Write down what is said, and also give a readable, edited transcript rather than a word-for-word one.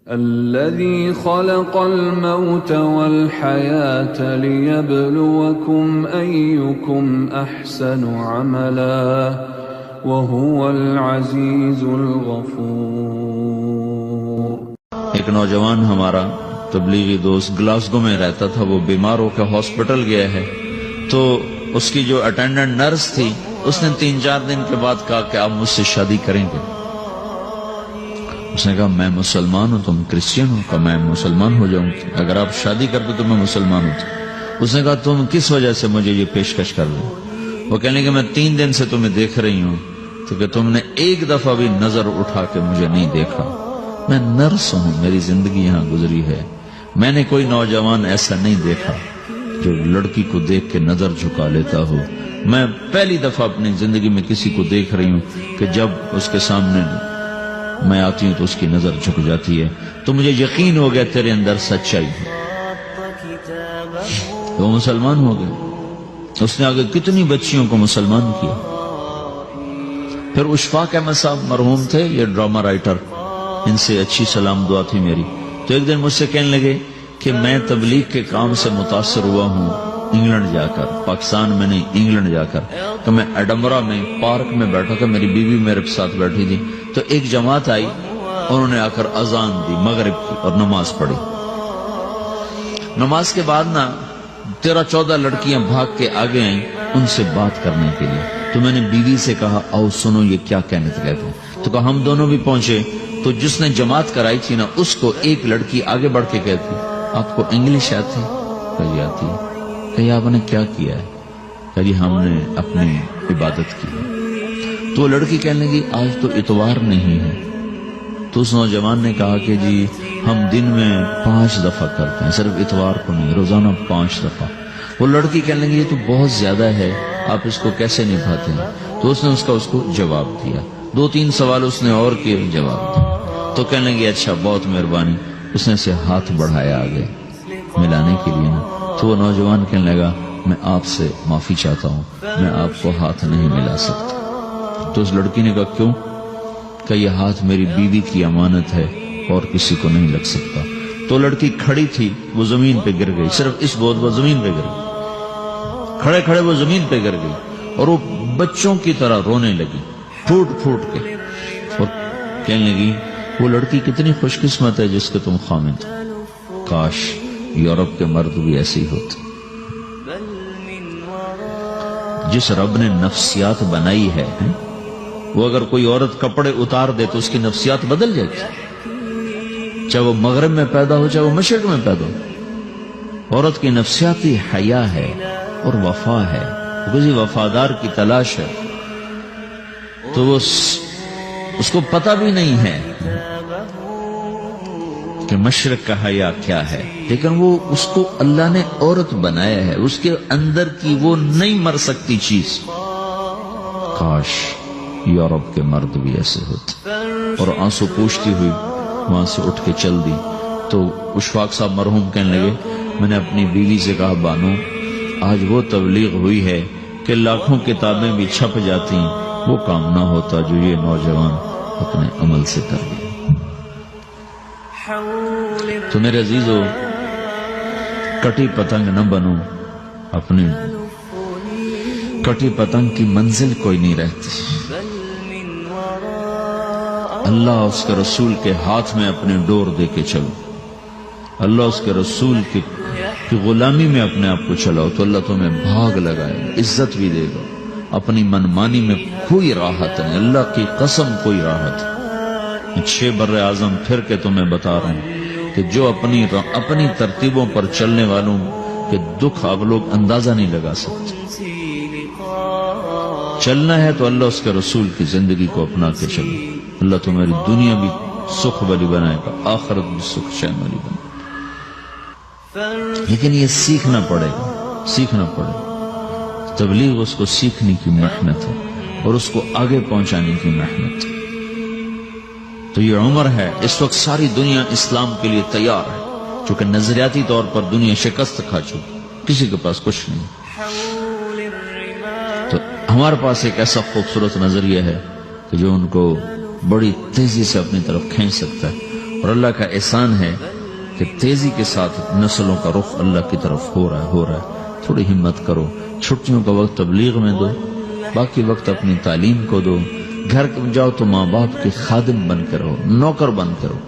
الذي خلق الموت والحياة ليبلوكم أيكم أحسن عملا وهو العزيز الغفور۔ ایک نوجوان ہمارا تبلیغی دوست گلاسگو میں رہتا تھا، وہ بیمار ہو کے ہاسپٹل گیا ہے، تو اس کی جو اٹینڈنٹ نرس تھی اس نے 3-4 دن کے بعد کہا کہ آپ مجھ سے شادی کریں گے؟ اس نے کہا میں مسلمان ہوں، تم کرسچن ہو؟ کہا میں مسلمان ہو جاؤں، اگر آپ شادی کر دو تو میں مسلمان ہوں۔ اس نے کہا تم کس وجہ سے مجھے یہ پیشکش کر رہے ہو؟ وہ کہنے کہ میں 3 دن سے تمہیں دیکھ رہی ہوں تو کہ تم نے ایک دفعہ بھی نظر اٹھا کے مجھے نہیں دیکھا، میں نرس ہوں، میری زندگی یہاں گزری ہے، میں نے کوئی نوجوان ایسا نہیں دیکھا جو لڑکی کو دیکھ کے نظر جھکا لیتا ہو، میں پہلی دفعہ اپنی زندگی میں کسی کو دیکھ رہی ہوں کہ جب اس کے سامنے میں آتی ہوں تو اس کی نظر جھک جاتی ہے، تو مجھے یقین ہو گیا تیرے اندر سچائی ہے۔ تو مسلمان ہو گئے۔ اس نے آگے کتنی بچیوں کو مسلمان کیا۔ پھر اشفاق احمد صاحب مرحوم تھے، یہ ڈرامہ رائٹر، ان سے اچھی سلام دعا تھی میری، تو ایک دن مجھ سے کہنے لگے کہ میں تبلیغ کے کام سے متاثر ہوا ہوں انگلینڈ جا کر، پاکستان میں نہیں، انگلینڈ جا کر، تو میں ایڈمبرا میں پارک میں بیٹھا تھا، میری بیوی میرے ساتھ بیٹھی تھی، تو ایک جماعت آئی، انہوں نے آ کر اذان دی مغرب کی اور نماز پڑھی۔ نماز کے بعد 13-14 لڑکیاں بھاگ کے آگے آئیں ان سے بات کرنے کے لیے، تو میں نے بیوی سے کہا آؤ سنو یہ کیا کہنے کہتے ہیں، تو کہا ہم دونوں بھی پہنچے، تو جس نے جماعت کرائی تھی اس کو ایک لڑکی آگے بڑھ کے کہتی آپ کو انگلش آتی؟ کہی آتی ہے۔ کہی آپ نے کیا کیا ہے؟ کہی ہم نے اپنی عبادت کی۔ تو لڑکی کہنے لگی آج تو اتوار نہیں ہے، تو اس نوجوان نے کہا کہ جی ہم دن میں 5 دفعہ کرتے ہیں، صرف اتوار کو نہیں، روزانہ 5 دفعہ۔ وہ لڑکی کہنے لگی یہ تو بہت زیادہ ہے، آپ اس کو کیسے نبھاتے ہیں؟ تو اس نے اس کو جواب دیا، 2-3 سوال اس نے اور کیے، جواب دیا، تو کہنے لگی اچھا بہت مہربانی۔ اس نے اسے ہاتھ بڑھایا آگے ملانے کے لیے تو وہ نوجوان کہنے لگا میں آپ سے معافی چاہتا ہوں، میں آپ کو ہاتھ نہیں ملا سکتا۔ تو اس لڑکی نے کہا کیوں؟ کہ یہ ہاتھ میری بیوی کی امانت ہے اور کسی کو نہیں لگ سکتا۔ تو لڑکی کھڑی تھی، وہ زمین پہ گر گئی، صرف اس بہت وہ زمین پہ گر گئی، کھڑے کھڑے وہ زمین پہ گر گئی، اور وہ بچوں کی طرح رونے لگی پھوٹ پھوٹ کے، اور کہنے لگی وہ لڑکی کتنی خوش قسمت ہے جس کے تم خامد، کاش یورپ کے مرد بھی ایسے ہی ہوتے۔ جس رب نے نفسیات بنائی ہے وہ اگر کوئی عورت کپڑے اتار دے تو اس کی نفسیات بدل جاتی، چاہے وہ مغرب میں پیدا ہو چاہے وہ مشرق میں پیدا ہو۔ عورت کی نفسیاتی حیا ہے اور وفا ہے، وہ کسی وفادار کی تلاش ہے، تو وہ اس کو پتہ بھی نہیں ہے کہ مشرق کا حیا کیا ہے، لیکن وہ اس کو اللہ نے عورت بنایا ہے، اس کے اندر کی وہ نہیں مر سکتی چیز۔ کاش یورپ کے مرد بھی ایسے ہوتے۔ اور آنسو پوچھتی ہوئی وہاں سے اٹھ کے چل دی۔ تو اشفاق صاحب مرحوم کہنے لگے میں نے اپنی بیوی سے کہا بانو آج وہ تبلیغ ہوئی ہے کہ لاکھوں کتابیں بھی چھپ جاتی، وہ کام نہ ہوتا جو یہ نوجوان اپنے عمل سے کر لیا۔ تو میرے عزیزو کٹی پتنگ نہ بنو، اپنی کٹی پتنگ کی منزل کوئی نہیں رہتی۔ اللہ اس کے رسول کے ہاتھ میں اپنے ڈور دے کے چلو، اللہ اس کے رسول کی غلامی میں اپنے آپ کو چلاؤ تو اللہ تمہیں بھاگ لگائے گا، عزت بھی دے گا۔ اپنی منمانی میں کوئی راحت نہیں، اللہ کی قسم کوئی راحت نہیں۔ 6 بر اعظم پھر کے تمہیں بتا رہا ہوں کہ جو اپنی ترتیبوں پر چلنے والوں کے دکھ آپ لوگ اندازہ نہیں لگا سکتے۔ چلنا ہے تو اللہ اس کے رسول کی زندگی کو اپنا کے چلو، اللہ تمہاری دنیا بھی سکھ والی بنائے گا، آخرت بھی سکھ چین والی بنائے گا۔ لیکن یہ سیکھنا پڑے گا، سیکھنا پڑے گا۔ تبلیغ اس کو سیکھنے کی محنت ہے اور اس کو آگے پہنچانے کی محنت ہے۔ تو یہ عمر ہے، اس وقت ساری دنیا اسلام کے لیے تیار ہے، چونکہ نظریاتی طور پر دنیا شکست کھا چکی، کسی کے پاس کچھ نہیں۔ تو ہمارے پاس ایک ایسا خوبصورت نظریہ ہے کہ جو ان کو بڑی تیزی سے اپنی طرف کھینچ سکتا ہے، اور اللہ کا احسان ہے کہ تیزی کے ساتھ نسلوں کا رخ اللہ کی طرف ہو رہا ہے. تھوڑی ہمت کرو، چھٹیوں کا وقت تبلیغ میں دو، باقی وقت اپنی تعلیم کو دو. گھر جاؤ تو ماں باپ کے خادم بن کے رہو، نوکر بن کے رہو.